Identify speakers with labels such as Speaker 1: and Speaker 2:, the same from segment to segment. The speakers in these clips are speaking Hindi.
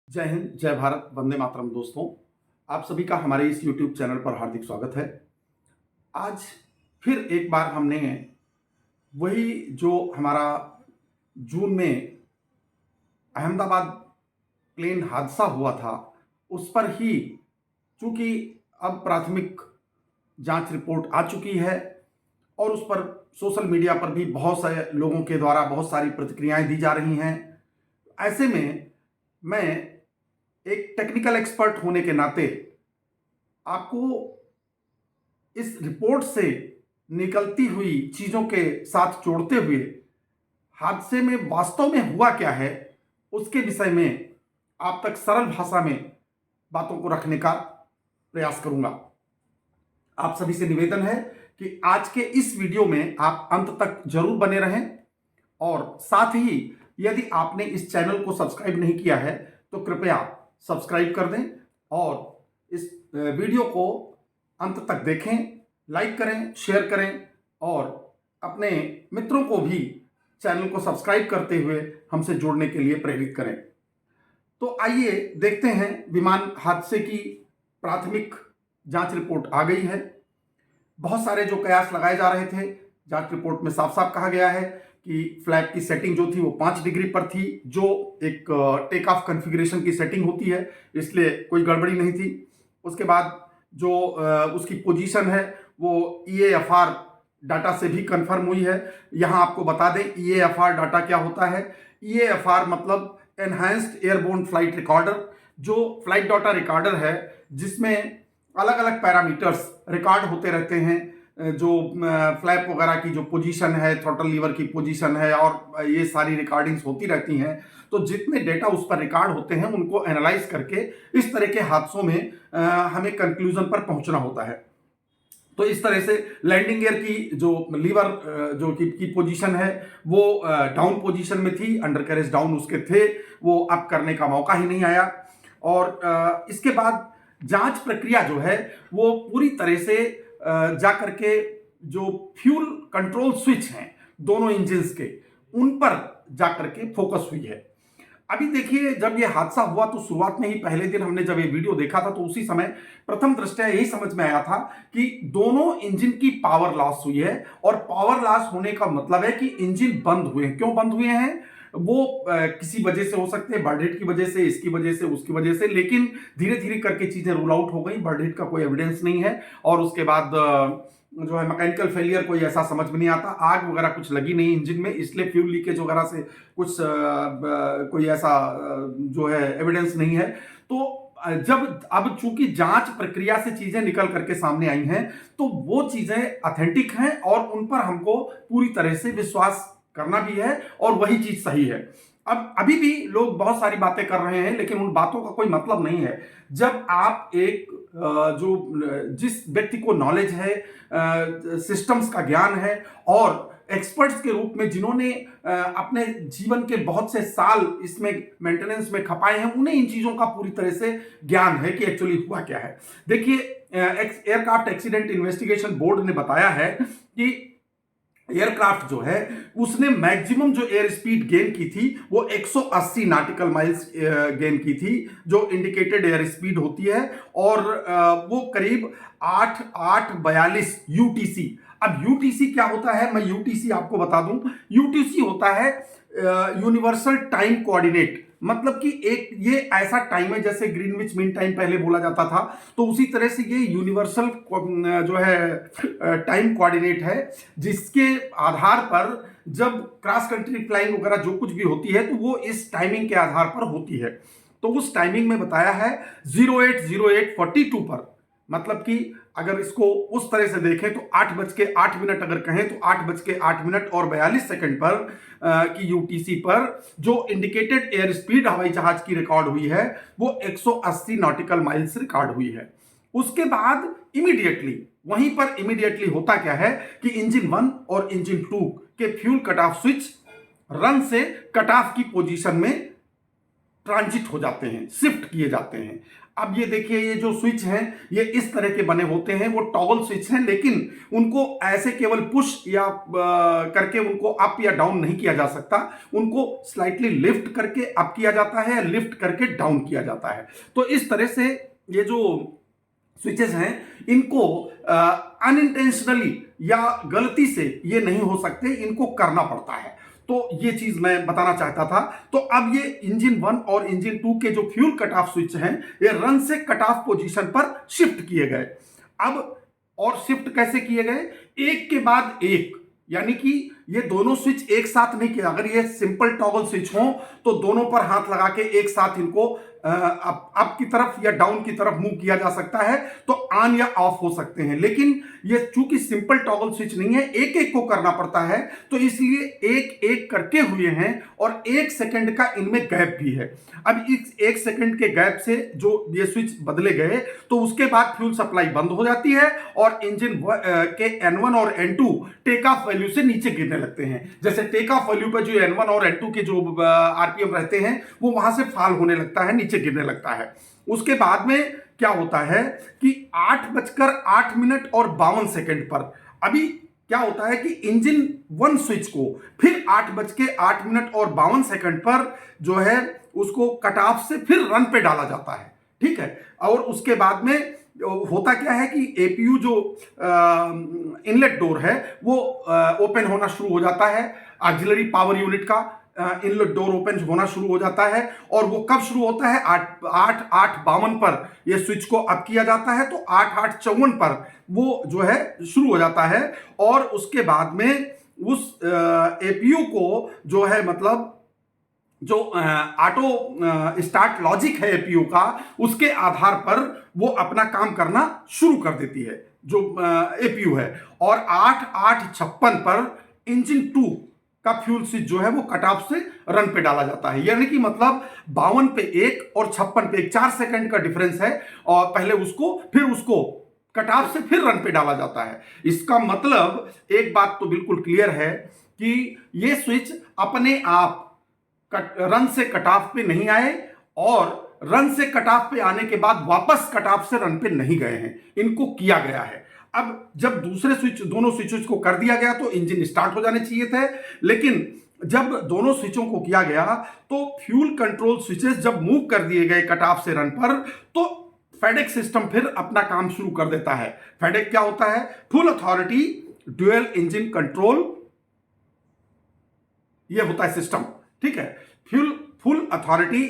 Speaker 1: जय हिंद, जय भारत, वंदे मातरम। दोस्तों, आप सभी का हमारे इस यूट्यूब चैनल पर हार्दिक स्वागत है। आज फिर एक बार हमने वही जो हमारा जून में अहमदाबाद प्लेन हादसा हुआ था, उस पर ही, चूंकि अब प्राथमिक जांच रिपोर्ट आ चुकी है और उस पर सोशल मीडिया पर भी बहुत सारे लोगों के द्वारा बहुत सारी प्रतिक्रियाएं दी जा रही हैं। ऐसे में मैं एक टेक्निकल एक्सपर्ट होने के नाते आपको इस रिपोर्ट से निकलती हुई चीजों के साथ जोड़ते हुए हादसे में वास्तव में हुआ क्या है, उसके विषय में आप तक सरल भाषा में बातों को रखने का प्रयास करूंगा। आप सभी से निवेदन है कि आज के इस वीडियो में आप अंत तक जरूर बने रहें और साथ ही यदि आपने इस चैनल को सब्सक्राइब नहीं किया है तो कृपया सब्सक्राइब कर दें और इस वीडियो को अंत तक देखें, लाइक करें, शेयर करें और अपने मित्रों को भी चैनल को सब्सक्राइब करते हुए हमसे जुड़ने के लिए प्रेरित करें। तो आइए देखते हैं, विमान हादसे की प्राथमिक जांच रिपोर्ट आ गई है। बहुत सारे जो कयास लगाए जा रहे थे, जांच रिपोर्ट में साफ साफ कहा गया है कि फ्लैप की सेटिंग जो थी वो 5 डिग्री पर थी, जो एक टेक ऑफ कॉन्फ़िगरेशन की सेटिंग होती है, इसलिए कोई गड़बड़ी नहीं थी। उसके बाद जो उसकी पोजीशन है वो EAFR डाटा से भी कंफर्म हुई है। यहाँ आपको बता दें EAFR डाटा क्या होता है। EAFR मतलब एनहांस्ड एयरबोर्न फ्लाइट रिकॉर्डर, जो फ्लाइट डाटा रिकॉर्डर है जिसमें अलग अलग पैरामीटर्स रिकॉर्ड होते रहते हैं, जो फ्लैप वगैरह की जो पोजीशन है, थ्रॉटल लीवर की पोजीशन है और ये सारी रिकॉर्डिंग्स होती रहती हैं। तो जितने डेटा उस पर रिकॉर्ड होते हैं उनको एनालाइज करके इस तरह के हादसों में हमें कंक्लूजन पर पहुंचना होता है। तो इस तरह से लैंडिंग गियर की जो लीवर जो की पोजीशन है वो डाउन पोजीशन में थी, अंडर कैरेज डाउन उसके थे, वो अप करने का मौका ही नहीं आया। और इसके बाद जांच प्रक्रिया जो है वो पूरी तरह से जा करके जो फ्यूल कंट्रोल स्विच हैं दोनों इंजन्स के, उन पर जा करके फोकस हुई है। अभी देखिए, जब ये हादसा हुआ तो शुरुआत में ही पहले दिन हमने जब ये वीडियो देखा था तो उसी समय प्रथम दृष्टया यही समझ में आया था कि दोनों इंजन की पावर लॉस हुई है। और पावर लॉस होने का मतलब है कि इंजन बंद हुए हैं। क्यों बंद हुए हैं? वो किसी वजह से हो सकते हैं, बर्ड हिट की वजह से, इसकी वजह से, उसकी वजह से, लेकिन धीरे धीरे करके चीजें रूल आउट हो गई। बर्ड हिट का कोई एविडेंस नहीं है और उसके बाद जो है मैकेनिकल फेलियर कोई ऐसा समझ में नहीं आता। आग वगैरह कुछ लगी नहीं इंजन में, इसलिए फ्यूल लीकेज वगैरह से कुछ कोई ऐसा जो है एविडेंस नहीं है। तो जब अब चूंकि जांच प्रक्रिया से चीजें निकल करके सामने आई हैं तो वो चीजें ऑथेंटिक हैं और उन पर हमको पूरी तरह से विश्वास करना भी है और वही चीज सही है। अब अभी भी लोग बहुत सारी बातें कर रहे हैं लेकिन उन बातों का कोई मतलब नहीं है। जब आप एक जो जिस व्यक्ति को नॉलेज है, सिस्टम्स का ज्ञान है और एक्सपर्ट्स के रूप में जिन्होंने अपने जीवन के बहुत से साल इसमें मेंटेनेंस में खपाए हैं, उन्हें इन चीजों का पूरी तरह से ज्ञान है कि एक्चुअली हुआ क्या है। देखिए, एयरक्राफ्ट एक्सीडेंट इन्वेस्टिगेशन बोर्ड ने बताया है कि एयरक्राफ्ट जो है उसने मैक्सिमम जो एयर स्पीड गेन की थी वो 180 नॉटिकल माइल्स गेन की थी, जो इंडिकेटेड एयर स्पीड होती है, और वो करीब 8:42 UTC। अब UTC क्या होता है, मैं UTC आपको बता दूं। UTC होता है यूनिवर्सल टाइम कोऑर्डिनेट, मतलब कि एक ये ऐसा टाइम है जैसे ग्रीनविच मीन टाइम पहले बोला जाता था, तो उसी तरह से ये यूनिवर्सल जो है टाइम कोऑर्डिनेट है, जिसके आधार पर जब क्रॉस कंट्री फ्लाइंग वगैरह जो कुछ भी होती है तो वो इस टाइमिंग के आधार पर होती है। तो उस टाइमिंग में बताया है 08:08:42 पर, मतलब कि अगर इसको उस तरह से देखें तो 8:08 अगर कहें तो 8:08 और 42 सेकंड पर की UTC पर जो इंडिकेटेड एयर स्पीड हवाई जहाज की रिकॉर्ड हुई है वो 180 नॉटिकल माइल्स रिकॉर्ड हुई है। उसके बाद इमीडिएटली वहीं पर इमीडिएटली होता क्या है कि इंजन 1 और इंजन 2 के fuel cut off switch run से कट ऑफ की पोजीशन में ट्रांजिट हो जाते हैं, शिफ्ट किए जाते हैं। अब ये देखिए, ये जो स्विच हैं ये इस तरह के बने होते हैं, वो टॉगल स्विच हैं, लेकिन उनको ऐसे केवल पुश या करके उनको अप या डाउन नहीं किया जा सकता, उनको स्लाइटली लिफ्ट करके अप किया जाता है या लिफ्ट करके डाउन किया जाता है। तो इस तरह से ये जो स्विचेस हैं इनको अनइंटेंशनली या गलती से ये नहीं हो सकते, इनको करना पड़ता है। तो ये चीज मैं बताना चाहता था। तो अब ये इंजन 1 और इंजन 2 के जो फ्यूल कट ऑफ स्विच हैं ये रन से कट ऑफ पोजीशन पर शिफ्ट किए गए। अब और शिफ्ट कैसे किए गए, एक के बाद एक, यानी कि ये दोनों स्विच एक साथ नहीं किया। अगर ये सिंपल टॉगल स्विच हो तो दोनों पर हाथ लगा के एक साथ इनको अप की तरफ या डाउन की तरफ मूव किया जा सकता है, तो ऑन या ऑफ हो सकते हैं। लेकिन ये चूंकि सिंपल टॉगल स्विच नहीं है, एक एक को करना पड़ता है, तो इसलिए एक एक करके हुए हैं और 1 सेकंड का इनमें गैप भी है। अब इस 1 सेकंड के गैप से जो ये स्विच बदले गए तो उसके बाद फ्यूल सप्लाई बंद हो जाती है और इंजन के N1 और N2 टेक ऑफ वैल्यू से नीचे गिरने लगते हैं। जैसे टेक ऑफ वैल्यू पर जो N1 और N2 के जो आरपीएम रहते हैं वो वहां से फॉल होने लगता है, नीचे गिरने लगता है। उसके बाद में क्या होता है कि 8:08 और 52 सेकंड पर अभी क्या होता है कि इंजन 1 स्विच को फिर 8:08 और 52 सेकंड पर जो है उसको कट ऑफ से फिर रन पे डाला जाता है, ठीक है। और उसके बाद में होता क्या है कि एपीयू जो इनलेट डोर है वो ओपन होना शुरू हो जाता है, ऑक्सिलरी पावर यूनिट का इनलेट डोर ओपन होना शुरू हो जाता है। और वो कब शुरू होता है, 8:52 पर ये स्विच को अप किया जाता है, तो 8:54 पर वो जो है शुरू हो जाता है। और उसके बाद में उस एपीयू को जो है मतलब जो ऑटो स्टार्ट लॉजिक है एपीयू का, उसके आधार पर वो अपना काम करना शुरू कर देती है जो एपीयू है। और 8:56 पर इंजन 2 का फ्यूल स्विच जो है वो कट ऑफ से रन पे डाला जाता है। यानी कि मतलब 52 पे 1 और 56 पे 1, 4 सेकंड का डिफरेंस है। और पहले उसको फिर उसको कट ऑफ से फिर रन पे डाला जाता है। इसका मतलब एक बात तो बिल्कुल क्लियर है कि ये स्विच अपने आप रन से कट ऑफ पे नहीं आए और रन से कट ऑफ पे आने के बाद वापस कट ऑफ से रन पे नहीं गए हैं, इनको किया गया है। अब जब दूसरे स्विच, दोनों स्विचेस को कर दिया गया तो इंजन स्टार्ट हो जाने चाहिए थे, लेकिन जब दोनों स्विचों को किया गया तो फ्यूल कंट्रोल स्विचेस जब मूव कर दिए गए कट ऑफ से रन पर, तो फेडेक्स सिस्टम फिर अपना काम शुरू कर देता है। फेडेक्स क्या होता है, full authority dual engine control, ये होता है सिस्टम, ठीक है। Full authority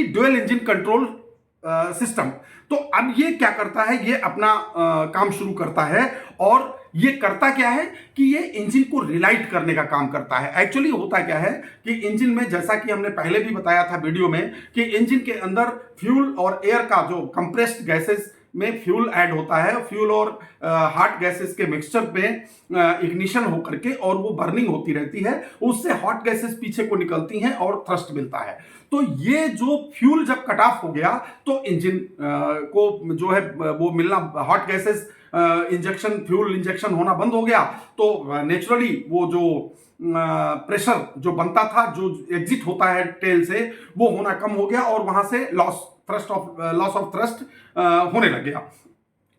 Speaker 1: dual engine control system. तो अब ये क्या करता है, ये अपना काम शुरू करता है। और ये करता क्या है कि ये इंजन को रिलाइट करने का काम करता है। एक्चुअली होता क्या है कि इंजन में, जैसा कि हमने पहले भी बताया था वीडियो में, कि इंजन के अंदर फ्यूल और एयर का जो कंप्रेस्ड गैसेस में फ्यूल ऐड होता है, फ्यूल और हॉट गैसेस के मिक्सचर में इग्निशन होकर के और वो बर्निंग होती रहती है, उससे हॉट गैसेस पीछे को निकलती हैं और थ्रस्ट मिलता है। तो ये जो फ्यूल जब कट ऑफ हो गया तो इंजन को जो है वो मिलना, hot gases injection, fuel injection होना बंद हो गया, तो नेचुरली वो जो प्रेशर जो बनता था, जो एग्जिट होता है टेल से, वो होना कम हो गया और वहां से लॉस ऑफ थ्रस्ट होने लग गया।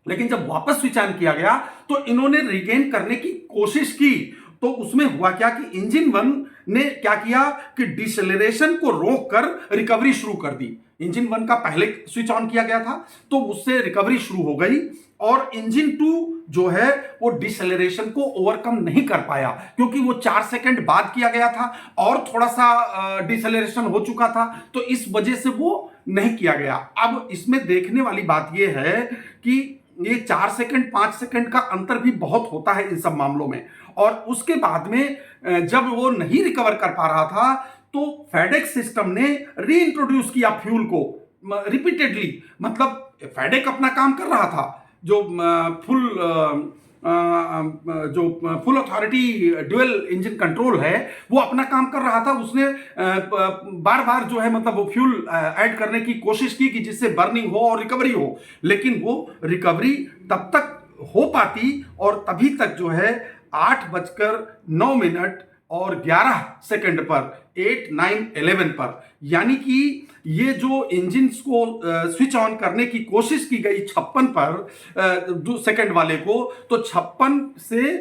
Speaker 1: लेकिन जब वापस स्विच ऑन किया गया तो इन्होंने रिगेन करने की कोशिश की। तो उसमें हुआ क्या कि इंजन 1 ने क्या किया कि डिसेलरेशन को रोककर रिकवरी शुरू कर दी। इंजन 1 का पहले स्विच ऑन किया गया था तो उससे रिकवरी शुरू हो गई, और इंजन 2 जो है वो डिसेलरेशन को ओवरकम नहीं कर पाया, क्योंकि वो 4 सेकंड बाद किया गया था और थोड़ा सा डिसेलरेशन हो चुका था, तो इस वजह से वो नहीं किया गया। अब इसमें देखने वाली बात ये है कि ये 4 सेकंड 5 सेकंड का अंतर भी बहुत होता है इन सब मामलों में। और उसके बाद में जब वो नहीं रिकवर कर पा रहा था तो फेडेक्स सिस्टम ने रीइंट्रोड्यूस किया फ्यूल को रिपीटेडली। मतलब फेडेक्स अपना काम कर रहा था, जो full authority dual engine control है वो अपना काम कर रहा था। उसने बार बार जो है मतलब वो फ्यूल ऐड करने की कोशिश की कि जिससे बर्निंग हो और रिकवरी हो, लेकिन वो रिकवरी तब तक हो पाती और तभी तक जो है 8:09 और 11 सेकंड पर 8, 9, 11 पर, यानी कि ये जो इंजन को स्विच ऑन करने की कोशिश की गई 56 पर सेकंड वाले को, तो 56 से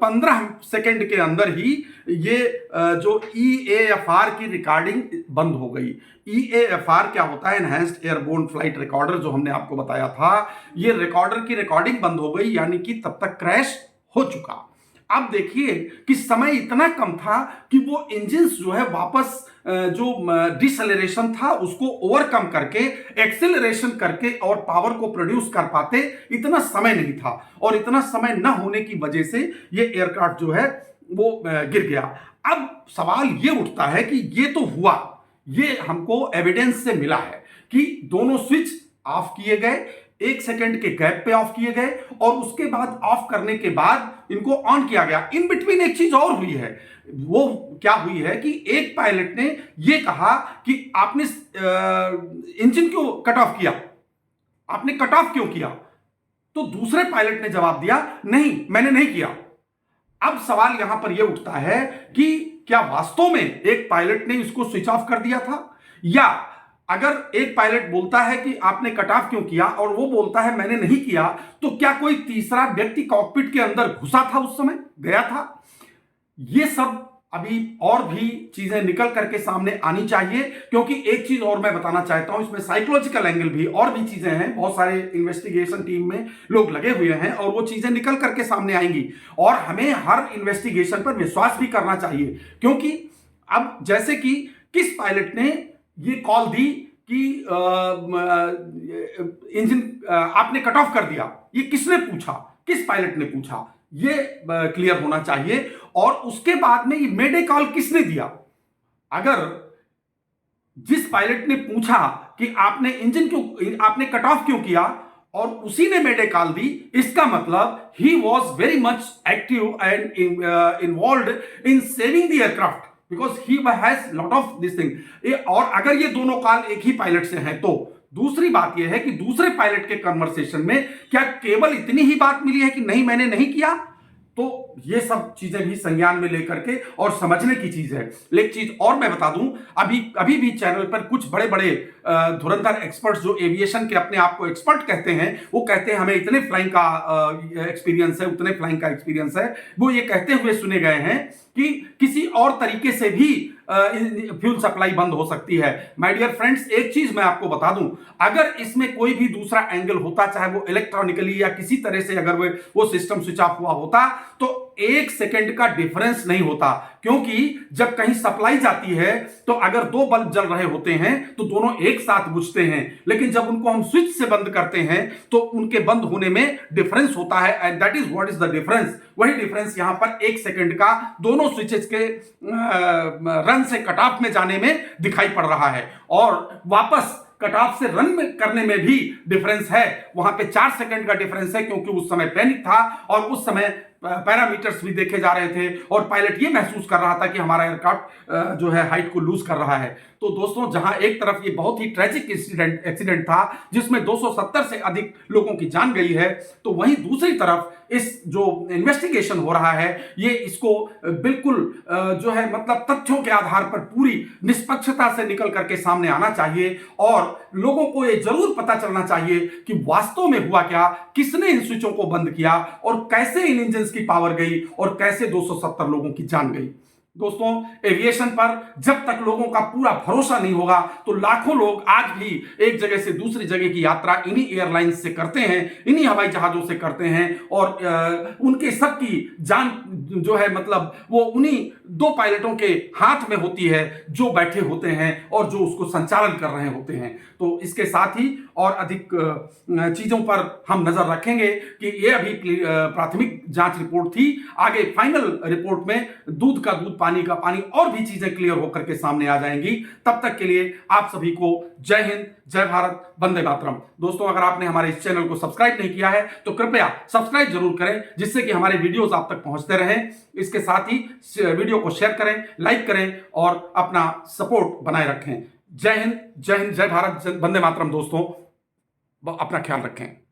Speaker 1: 15 सेकंड के अंदर ही ये जो EAFR की रिकॉर्डिंग बंद हो गई। EAFR क्या होता है? एनहांस्ड एयरबोर्न फ्लाइट रिकॉर्डर, जो हमने आपको बताया था। ये रिकॉर्डर की रिकॉर्डिंग बंद हो गई, यानी कि तब तक क्रैश हो चुका। अब देखिए कि समय इतना कम था कि वो इंजन जो है वापस जो डिसलेरेशन था उसको ओवरकम करके एक्सेलरेशन करके और पावर को प्रोड्यूस कर पाते, इतना समय नहीं था। और इतना समय न होने की वजह से ये एयरक्राफ्ट जो है वो गिर गया। अब सवाल ये उठता है कि ये तो हुआ, ये हमको एविडेंस से मिला है कि दोनों स्विच ऑफ किए गए, 1 सेकंड के गैप पे ऑफ किए गए, और उसके बाद ऑफ करने के बाद इनको ऑन किया गया। इन बिटवीन एक चीज और हुई है। वो क्या हुई है कि एक पायलट ने ये कहा कि आपने इंजन क्यों कट ऑफ किया, आपने कट ऑफ क्यों किया? तो दूसरे पायलट ने जवाब दिया, नहीं मैंने नहीं किया। अब सवाल यहां पर यह उठता है कि क्या वास्तव में एक पायलट ने इसको स्विच ऑफ कर दिया था, या अगर एक पायलट बोलता है कि आपने कट ऑफ क्यों किया और वो बोलता है मैंने नहीं किया, तो क्या कोई तीसरा व्यक्ति कॉकपिट के अंदर घुसा था, उस समय गया था? ये सब अभी और भी चीजें निकल करके सामने आनी चाहिए, क्योंकि एक चीज और मैं बताना चाहता हूं, इसमें साइकोलॉजिकल एंगल भी और भी चीजें हैं। बहुत सारे इन्वेस्टिगेशन टीम में लोग लगे हुए हैं और वो चीजें निकल करके सामने आएंगी, और हमें हर इन्वेस्टिगेशन पर विश्वास भी करना चाहिए। क्योंकि अब जैसे कि किस पायलट ने ये कॉल दी कि इंजन आपने कट ऑफ कर दिया, ये किसने पूछा, किस पायलट ने पूछा, ये क्लियर होना चाहिए। और उसके बाद में ये मेडे कॉल किसने दिया? अगर जिस पायलट ने पूछा कि आपने इंजन क्यों, आपने कट ऑफ क्यों किया, और उसी ने मेडे कॉल दी, इसका मतलब he was very much active and involve in saving the aircraft, because he has lot of this thing. और अगर ये दोनों कॉल एक ही पायलट से हैं, तो दूसरी बात यह है कि दूसरे पायलट के कन्वर्सेशन में क्या केवल इतनी ही बात मिली है कि नहीं मैंने नहीं किया? तो ये सब चीजें भी संज्ञान में लेकर के और समझने की चीज है। लेकिन चीज और मैं बता दूं, अभी भी चैनल पर कुछ बड़े बड़े धुरंधर एक्सपर्ट्स जो एविएशन के अपने आप को एक्सपर्ट कहते हैं, वो कहते हैं हमें इतने फ्लाइंग का एक्सपीरियंस है, उतने फ्लाइंग का एक्सपीरियंस है। वो ये कहते हुए सुने गए हैं कि किसी और तरीके से भी फ्यूल सप्लाई बंद हो सकती है। माय डियर फ्रेंड्स, एक चीज मैं आपको बता दूं, अगर इसमें कोई भी दूसरा एंगल होता, चाहे वो इलेक्ट्रॉनिकली या किसी तरह से अगर वो सिस्टम स्विच ऑफ हुआ होता, तो 1 सेकंड का डिफरेंस नहीं होता। क्योंकि जब कहीं सप्लाई जाती है तो अगर 2 बल्ब जल रहे होते हैं तो दोनों एक साथ बुझते हैं, लेकिन जब उनको हम स्विच से बंद करते हैं तो उनके बंद होने में डिफरेंस होता है, and that is what is the difference. वही डिफरेंस यहां पर 1 सेकंड का दोनों स्विचेस के रन से कट ऑफ में जाने में दिखाई पड़ रहा है, और वापस कट ऑफ से रन में करने में भी डिफरेंस है। वहां पे 4 सेकंड का डिफरेंस है, क्योंकि उस समय पैनिक था और उस समय पैरामीटर्स भी देखे जा रहे थे, और पायलट ये महसूस कर रहा था कि हमारा एयरक्राफ्ट जो है हाइट को लूज कर रहा है। तो दोस्तों, जहां एक तरफ ये बहुत ही ट्रेजिक एक्सीडेंट था जिसमें 270 से अधिक लोगों की जान गई है, तो वहीं दूसरी तरफ इस जो इन्वेस्टिगेशन हो रहा है, ये इसको बिल्कुल जो है मतलब तथ्यों के आधार पर पूरी निष्पक्षता से निकल करके सामने आना चाहिए, और लोगों को ये जरूर पता चलना चाहिए कि वास्तव में हुआ क्या, किसने इन स्विचों को बंद किया, और कैसे इन इंजन की पावर गई, और कैसे 270 लोगों की जान गई। दोस्तों, एविएशन पर जब तक लोगों का पूरा भरोसा नहीं होगा, तो लाखों लोग आज भी एक जगह से दूसरी जगह की यात्रा इन्हीं एयरलाइंस से करते हैं, इन्हीं हवाई जहाजों से करते हैं, और उनके सबकी जान जो है मतलब वो उन्हीं 2 पायलटों के हाथ में होती है जो बैठे होते हैं और जो उसको संचालन कर रहे होते हैं। तो इसके साथ ही और अधिक चीजों पर हम नजर रखेंगे कि ये अभी प्राथमिक जांच रिपोर्ट थी, आगे फाइनल रिपोर्ट में दूध का दूध पानी का पानी और भी चीजें क्लियर होकर के सामने आ जाएंगी। तब तक के लिए आप सभी को जय हिंद, जय भारत, वंदे मातरम। दोस्तों, अगर आपने हमारे इस चैनल को सब्सक्राइब नहीं किया है तो कृपया सब्सक्राइब जरूर करें, जिससे कि हमारे वीडियोस आप तक पहुंचते रहें। इसके साथ ही वीडियो को शेयर करें, लाइक करें और अपना सपोर्ट बनाए रखें। जय हिंद, जय भारत, वंदे मातरम। दोस्तों, अपना ख्याल रखें।